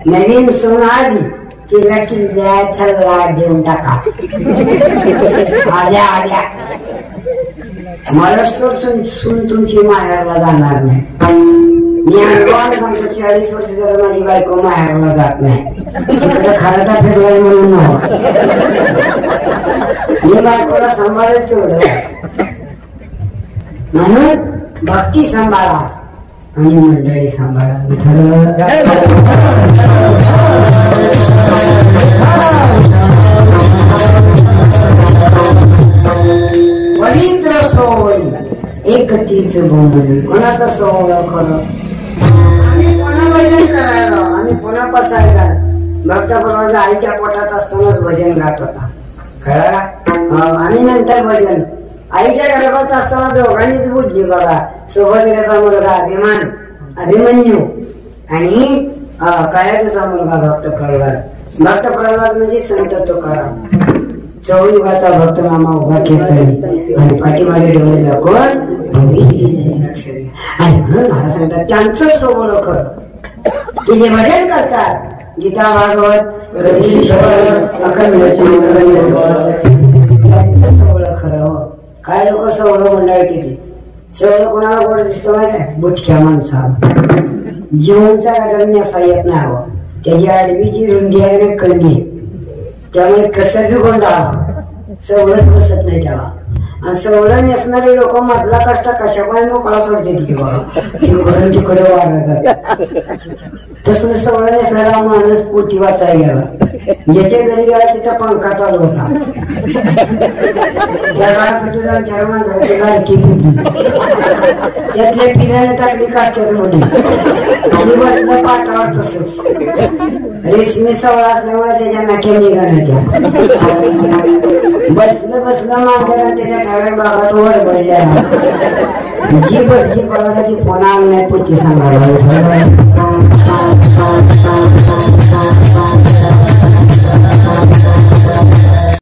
नवीन सून आली तिला किल्ल्याचा लाट देऊन टाका. आल्या आल्या मलाच तर सून तुमची माहेरला जाणार नाही. मी अनुभवाने सांगतो 40 वर्ष झालं माझी बायको माहेरला जात नाही. तिकडे खराटा फिरलाय म्हणून मी बायकोला सांभाळच तेवढं. म्हणून भक्ती सांभाळा आणि मंडळी सांभाळा. वरिद्र सोवळी एक तीच बोंबली. कोणाचं सोहळं खरं आम्ही पुन्हा भजन करायला. आम्ही पुन्हा पसायला भक्तप्रवाद आईच्या पोटात असतानाच भजन गात होता. कळला. आम्ही नंतर भजन आईच्या गर्भात असताना दोघांनीच बुडली बघा. सुभद्रेचा मुलगा अभिमन्यू आणि काय तुझा मुलगा भक्त प्रल्हाद. भक्त प्रल्हाद म्हणजे संत तुकाराम. चौयुगाचा भक्तनामा उभा कीर्तनी आणि पाठीमागे डोळे दाखवून आणि म्हणून मला सांगतात त्यांचं सोहळं खरं की जे भजन करतात. गीता भागवत त्यांचं सोहळं खरं. काय लोक सोहळं मंडळ किती सोहळं कोणाला गोड दिसतो माहिती आहे? बुटक्या माणसाला. जीवनचा न्यासा येत नाही हवं. त्याची आडवीची रुंदी आहे ना कमी, त्यामुळे कसं बी गोंडाळा सवळच बसत नाही त्याला. आणि सवळं नेसणारे लोक मधला कष्ट कशा पाय मोकळा सोडते की बाबा इकडून तिकडे वाढत. तसं सवळं नेसणारा माणूस पोटी वाचायला गेला. ज्याच्या घरी गेला तिथं पंखा चालू होता. त्या काळात होती जाऊन 4 माणसाची लाडकी पिती त्यातल्या पिण्याने टाकली काष्ट्यात मोठी आणि बसलं पाटावर. तसंच रेशमी सवळा असल्यामुळे त्याच्या नाक्या निघाल्या. बसलं मांजर त्याच्या ठराविक भागात वडबडल्या. जी पडची पडायला ती फोन आला नाही पोटी सांगायला.